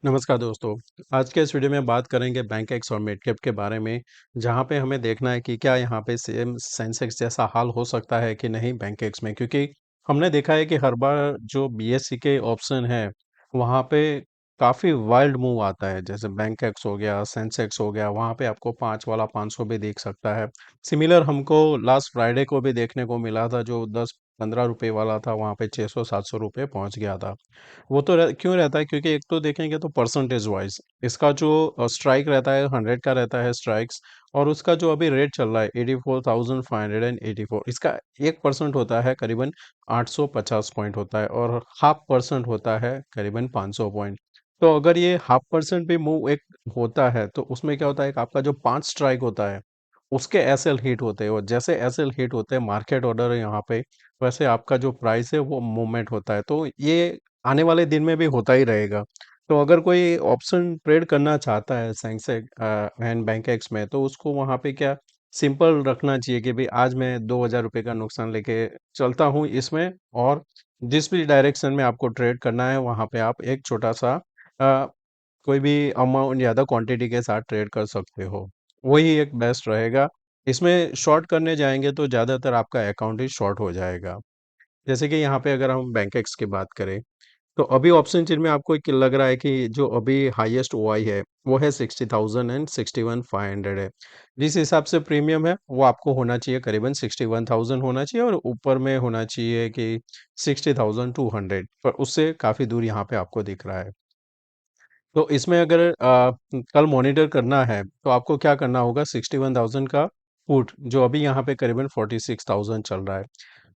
नमस्कार दोस्तों। आज के इस वीडियो में बात करेंगे बैंक एक्स और मिड कैप के बारे में, जहाँ पे हमें देखना है कि क्या यहाँ पे सेम सेंसेक्स जैसा हाल हो सकता है कि नहीं बैंक एक्स में। क्योंकि हमने देखा है कि हर बार जो बीएसई के ऑप्शन है, वहाँ पे काफ़ी वाइल्ड मूव आता है। जैसे बैंक एक्स हो गया, सेंसेक्स हो गया, वहाँ पे आपको 5 वाला 500 भी दिख सकता है। सिमिलर हमको लास्ट फ्राइडे को भी देखने को मिला था, जो 10-15 रुपए वाला था, वहाँ पे 600-700 रुपए पहुँच गया था। वो तो क्यों रहता है? क्योंकि एक तो देखेंगे तो परसेंटेज वाइज इसका जो स्ट्राइक रहता है 100 का रहता है स्ट्राइक्स, और उसका जो अभी रेट चल रहा है 84,584, इसका 1% होता है करीबन 850 पॉइंट होता है, और हाफ परसेंट होता है करीबन 500 पॉइंट। तो अगर ये हाफ परसेंट भी मूव एक होता है, तो उसमें क्या होता है कि आपका जो 5 स्ट्राइक होता है उसके एसएल हिट होते हैं, और जैसे एसएल हिट होते हैं मार्केट ऑर्डर है यहाँ पे, वैसे आपका जो प्राइस है वो मूवमेंट होता है। तो ये आने वाले दिन में भी होता ही रहेगा। तो अगर कोई ऑप्शन ट्रेड करना चाहता है सेंसेक्स एंड बैंक एक्स में, तो उसको वहाँ पे क्या सिंपल रखना चाहिए कि भाई आज मैं 2,000 रुपये का नुकसान लेके चलता हूँ इसमें, और जिस भी डायरेक्शन में आपको ट्रेड करना है वहाँ पे आप एक छोटा सा कोई भी अमाउंट ज़्यादा क्वांटिटी के साथ ट्रेड कर सकते हो। वही एक बेस्ट रहेगा। इसमें शॉर्ट करने जाएंगे तो ज़्यादातर आपका अकाउंट ही शॉर्ट हो जाएगा। जैसे कि यहाँ पे अगर हम बैंक एक्स की बात करें, तो अभी ऑप्शन चेन में आपको एक लग रहा है कि जो अभी हाईएस्ट ओआई है वो है 60,000 एंड 61,500 है। जिस हिसाब से प्रीमियम है वो आपको होना चाहिए करीबन 61,000 होना चाहिए, और ऊपर में होना चाहिए कि 60,200, पर उससे काफ़ी दूर यहाँ पे आपको दिख रहा है। तो इसमें अगर कल मॉनिटर करना है तो आपको क्या करना होगा, 61,000 का पुट जो अभी यहाँ पे करीबन 46,000 चल रहा है।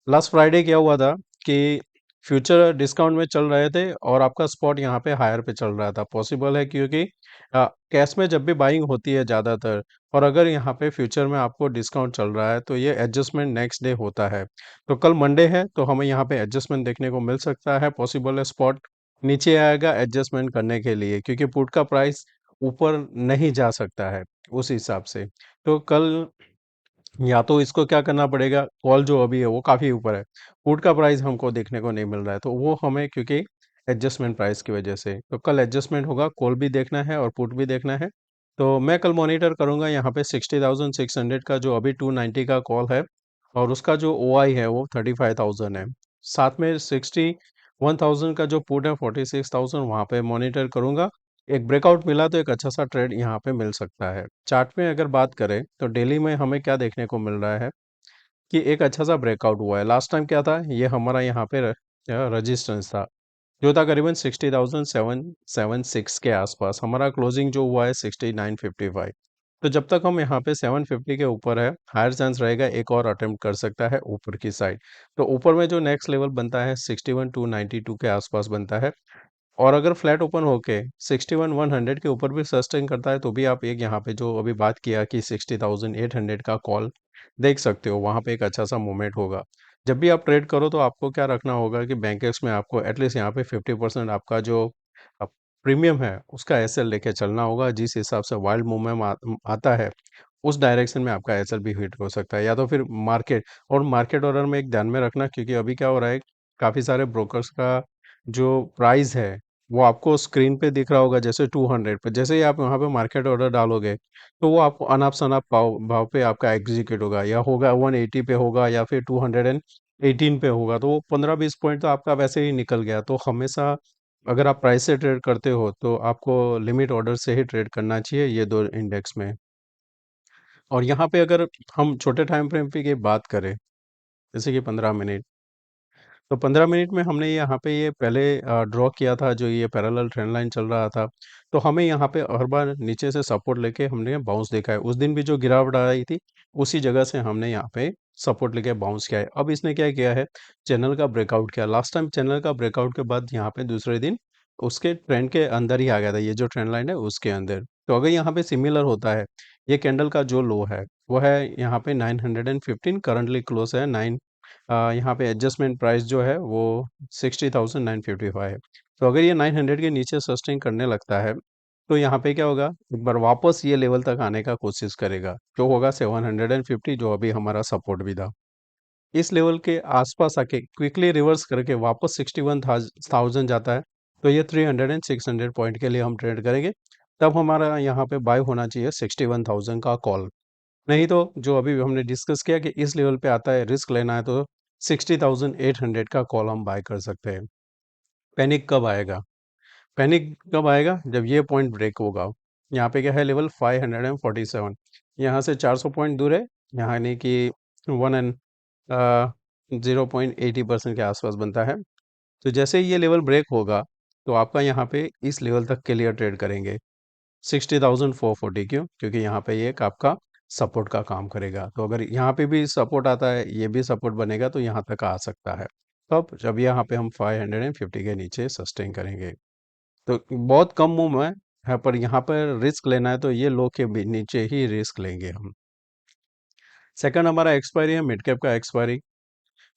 लास्ट फ्राइडे क्या हुआ था कि फ्यूचर डिस्काउंट में चल रहे थे, और आपका स्पॉट यहाँ पे हायर पे चल रहा था। पॉसिबल है क्योंकि कैश में जब भी बाइंग होती है ज़्यादातर, और अगर यहाँ पे फ्यूचर में आपको डिस्काउंट चल रहा है, तो ये एडजस्टमेंट नेक्स्ट डे होता है। तो कल मंडे है, तो हमें यहाँ पे एडजस्टमेंट देखने को मिल सकता है। पॉसिबल है स्पॉट नीचे आएगा एडजस्टमेंट करने के लिए, क्योंकि पुट का प्राइस ऊपर नहीं जा सकता है उस हिसाब से। तो कल या तो इसको क्या करना पड़ेगा, कॉल जो अभी है वो काफ़ी ऊपर है, पुट का प्राइस हमको देखने को नहीं मिल रहा है, तो वो हमें क्योंकि एडजस्टमेंट प्राइस की वजह से, तो कल एडजस्टमेंट होगा, कॉल भी देखना है और पुट भी देखना है। तो मैं कल मॉनिटर करूंगा यहाँ पे 60,600 का जो अभी 290 का कॉल है, और उसका जो ओआई है वो 35,000 है। साथ में 61,000 का जो पुट है 46,000, वहाँ पे मॉनिटर करूंगा। एक ब्रेकआउट मिला तो एक अच्छा सा ट्रेड यहाँ पे मिल सकता है। चार्ट में अगर बात करें तो डेली में हमें क्या देखने को मिल रहा है कि एक अच्छा सा ब्रेकआउट हुआ है। लास्ट टाइम क्या था, ये हमारा यहाँ पे रजिस्टेंस था, जो था करीबन 60,776 के आसपास। हमारा क्लोजिंग जो हुआ है 69.55। तो जब तक हम यहाँ पे 750 के ऊपर है, हायर चांस रहेगा एक और अटेम्प्ट कर सकता है ऊपर की साइड। तो ऊपर में जो नेक्स्ट लेवल बनता है 61,292 के आसपास बनता है, और अगर फ्लैट ओपन होके 61,100 के ऊपर भी सस्टेन करता है, तो भी आप एक यहाँ पे जो अभी बात किया कि 60,800 का कॉल देख सकते हो, वहाँ पे एक अच्छा सा मूवमेंट होगा। जब भी आप ट्रेड करो तो आपको क्या रखना होगा कि बैंकर्स में आपको एटलीस्ट यहाँ पे 50% आपका जो प्रीमियम है उसका एसएल लेके चलना होगा। जिस हिसाब से वाइल्ड मूवमेंट आता है, उस डायरेक्शन में आपका एसएल भी हिट हो सकता है, या तो फिर मार्केट। और मार्केट ऑर्डर में एक ध्यान में रखना, क्योंकि अभी क्या हो रहा है, काफ़ी सारे ब्रोकर्स का जो प्राइस है वो आपको स्क्रीन पे दिख रहा होगा, जैसे 200 पे। जैसे ही आप वहाँ पे मार्केट ऑर्डर डालोगे, तो वो आपको अनाप शनाप भाव भाव पे आपका एग्जीक्यूट होगा, या होगा 180 पे होगा, या फिर 218 पे होगा। तो वो 15-20 पॉइंट तो आपका वैसे ही निकल गया। तो हमेशा अगर आप प्राइस से ट्रेड करते हो तो आपको लिमिट ऑर्डर से ही ट्रेड करना चाहिए ये दो इंडेक्स में। और यहाँ पे अगर हम छोटे टाइम फ्रेम पे की बात करें, जैसे कि 15 मिनट, तो 15 मिनट में हमने यहाँ पे ये पहले ड्रॉ किया था, जो ये पैरेलल ट्रेंड लाइन चल रहा था। तो हमें यहाँ पे हर बार नीचे से सपोर्ट लेके हमने बाउंस देखा है। उस दिन भी जो गिरावट आई थी, उसी जगह से हमने यहाँ पे सपोर्ट लेके बाउंस किया है। अब इसने क्या किया है, चैनल का ब्रेकआउट किया। लास्ट टाइम चैनल का ब्रेकआउट के बाद यहाँ पे दूसरे दिन उसके ट्रेंड के अंदर ही आ गया था, ये जो ट्रेंड लाइन है उसके अंदर। तो अगर यहाँ पे सिमिलर होता है, ये कैंडल का जो लो है वो है यहाँ पे 915, करंटली क्लोज है यहाँ पे एडजस्टमेंट प्राइस जो है वो 60,955 है। तो अगर ये 900 के नीचे सस्टेन करने लगता है, तो यहाँ पे क्या होगा, एक बार वापस ये लेवल तक आने का कोशिश करेगा, जो होगा 750, जो अभी हमारा सपोर्ट भी था। इस लेवल के आसपास आके क्विकली रिवर्स करके वापस 61,000 जाता है, तो ये 300 एंड 600 पॉइंट के लिए हम ट्रेड करेंगे। तब हमारा यहाँ पे बाय होना चाहिए 61,000 का कॉल। नहीं तो जो अभी हमने डिस्कस किया कि इस लेवल पे आता है, रिस्क लेना है तो 60,800 का कॉल हम बाय कर सकते हैं। पैनिक कब आएगा? पैनिक कब आएगा? जब ये पॉइंट ब्रेक होगा। यहाँ पे क्या है, लेवल 547, यहाँ से 400 पॉइंट दूर है, यहाँ यानी कि 1 एंड 0.80% के आसपास बनता है। तो जैसे ही ये लेवल ब्रेक होगा तो आपका यहाँ पे इस लेवल तक के लिए ट्रेड करेंगे 60,440। क्यों? क्योंकि यहाँ पे ये एक आपका सपोर्ट का काम करेगा। तो अगर यहाँ पे भी सपोर्ट आता है, ये भी सपोर्ट बनेगा तो यहाँ तक आ सकता है। तब जब यहाँ पे हम 550 के नीचे सस्टेन करेंगे तो बहुत कम मूव है पर यहाँ पर रिस्क लेना है तो ये लो के भी नीचे ही रिस्क लेंगे हम। सेकंड हमारा एक्सपायरी है, मिड कैप का एक्सपायरी।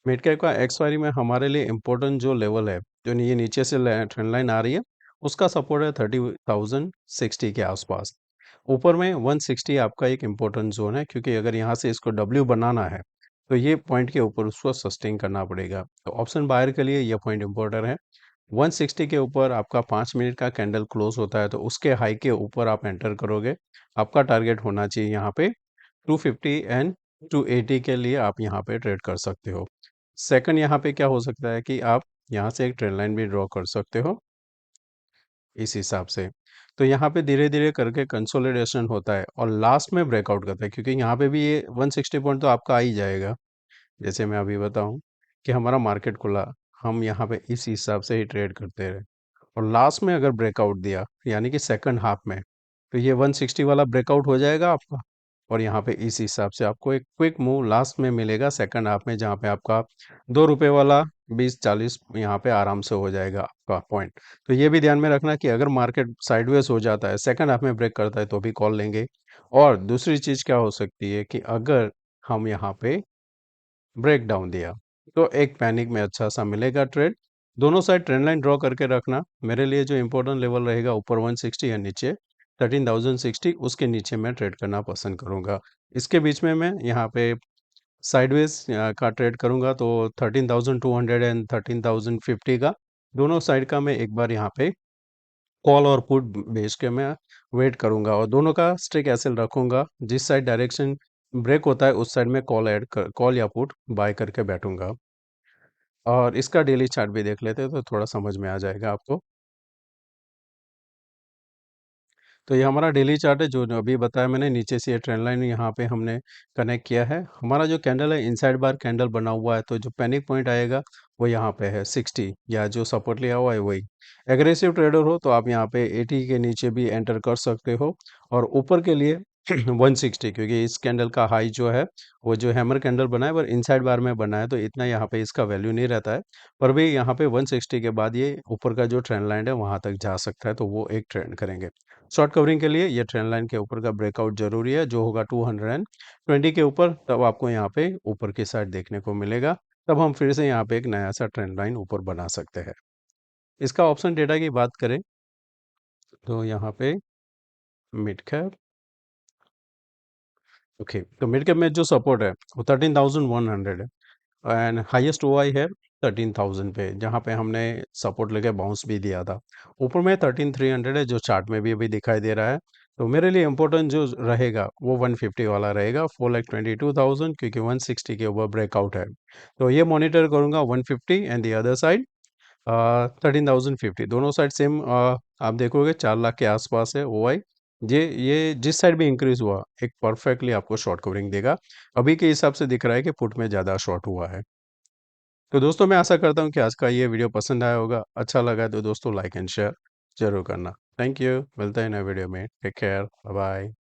मिड कैप का एक्सपायरी में हमारे लिए इम्पोर्टेंट जो लेवल है, जो ये नीचे से ट्रेंड लाइन आ रही है, उसका सपोर्ट है 30,060 के आसपास। ऊपर में 160 आपका एक इम्पोर्टेंट जोन है, क्योंकि अगर यहाँ से इसको डब्ल्यू बनाना है तो ये पॉइंट के ऊपर उसको सस्टेन करना पड़ेगा। तो ऑप्शन बायर के लिए ये पॉइंट इम्पोर्टेंट है। 160 के ऊपर आपका 5 मिनट का कैंडल क्लोज होता है तो उसके हाई के ऊपर आप एंटर करोगे। आपका टारगेट होना चाहिए यहाँ पे 250 एंड 280 के लिए आप यहाँ पे ट्रेड कर सकते हो। सेकंड यहाँ पे क्या हो सकता है कि आप यहाँ से एक ट्रेंड लाइन भी ड्रॉ कर सकते हो इस हिसाब से। तो यहाँ पे धीरे-धीरे करके कंसोलिडेशन होता है और लास्ट में ब्रेकआउट करता है, क्योंकि यहाँ पे भी ये 160 पॉइंट तो आपका आ ही जाएगा। जैसे मैं अभी बताऊँ कि हमारा मार्केट खुला, हम यहाँ पे इस हिसाब से ही ट्रेड करते रहे और लास्ट में अगर ब्रेकआउट दिया, यानी कि सेकंड हाफ में, तो ये 160 वाला ब्रेकआउट हो जाएगा आपका और यहाँ पे इस हिसाब से आपको एक क्विक मूव लास्ट में मिलेगा सेकंड हाफ में, जहाँ पे आपका 2 रुपए वाला 20-40 यहाँ पे आराम से हो जाएगा आपका पॉइंट। तो ये भी ध्यान में रखना कि अगर मार्केट साइडवेज हो जाता है, सेकंड हाफ में ब्रेक करता है तो भी कॉल लेंगे। और दूसरी चीज़ क्या हो सकती है कि अगर हम यहाँ पे ब्रेक डाउन दिया तो एक पैनिक में अच्छा सा मिलेगा ट्रेड। दोनों साइड ट्रेंड लाइन ड्रॉ करके रखना। मेरे लिए जो इंपॉर्टेंट लेवल रहेगा ऊपर 160 या नीचे 13,060, उसके नीचे मैं ट्रेड करना पसंद करूंगा। इसके बीच में मैं यहाँ पे साइडवेज का ट्रेड करूंगा तो 13,200 एंड 13,050 का दोनों साइड का मैं एक बार यहाँ पे कॉल और पुट बेच के मैं वेट करूंगा और दोनों का स्ट्रिक एसएल रखूंगा। जिस साइड डायरेक्शन ब्रेक होता है उस साइड में कॉल या पुट बाय करके बैठूंगा। और इसका डेली चार्ट भी देख लेते हैं तो थोड़ा समझ में आ जाएगा आपको। तो ये हमारा डेली चार्ट है, जो अभी बताया मैंने, नीचे से ये ट्रेंड लाइन यहाँ पे हमने कनेक्ट किया है। हमारा जो कैंडल है इनसाइड बार कैंडल बना हुआ है, तो जो पैनिक पॉइंट आएगा वो यहाँ पे है 60, या जो सपोर्ट लिया हुआ है वही। एग्रेसिव ट्रेडर हो तो आप यहाँ पे 80 के नीचे भी एंटर कर सकते हो और ऊपर के लिए 160, क्योंकि इस कैंडल का हाई जो है वो जो हैमर कैंडल बना है पर इनसाइड बार में बना है तो इतना यहाँ पे इसका वैल्यू नहीं रहता है। पर भी यहाँ पे 160 के बाद ये ऊपर का जो ट्रेंड लाइन है वहां तक जा सकता है, तो वो एक ट्रेंड करेंगे। शॉर्ट कवरिंग के लिए ये ट्रेंड लाइन के ऊपर का ब्रेकआउट जरूरी है, जो होगा 220 के ऊपर, तब आपको यहाँ पे ऊपर की साइड देखने को मिलेगा। तब हम फिर से यहाँ पे एक नया सा ट्रेंड लाइन ऊपर बना सकते हैं। इसका ऑप्शन डेटा की बात करें तो यहाँ पे मिड कैप, ओके, तो मिड कैप में जो सपोर्ट है वो 13,100 है एंड हाईएस्ट ओआई है 13,000 पे, जहाँ पे हमने सपोर्ट लेके बाउंस भी दिया था। ऊपर में 13,300 है जो चार्ट में भी अभी दिखाई दे रहा है। तो मेरे लिए इम्पोर्टेंट जो रहेगा वो 150 वाला रहेगा 4,22,000, क्योंकि 160 के ऊपर ब्रेकआउट है। तो ये मॉनिटर करूंगा 150 एंड द अदर साइड 13,050, दोनों साइड सेम। आप देखोगे 4 लाख के आसपास है ओआई। ये जिस साइड भी इंक्रीज हुआ एक परफेक्टली आपको शॉर्ट कवरिंग देगा। अभी के हिसाब से दिख रहा है कि पुट में ज़्यादा शॉर्ट हुआ है। तो दोस्तों मैं आशा करता हूँ कि आज का ये वीडियो पसंद आया होगा। अच्छा लगा है तो दोस्तों लाइक एंड शेयर जरूर करना। थैंक यू, मिलते हैं नए वीडियो में। Take care, bye bye.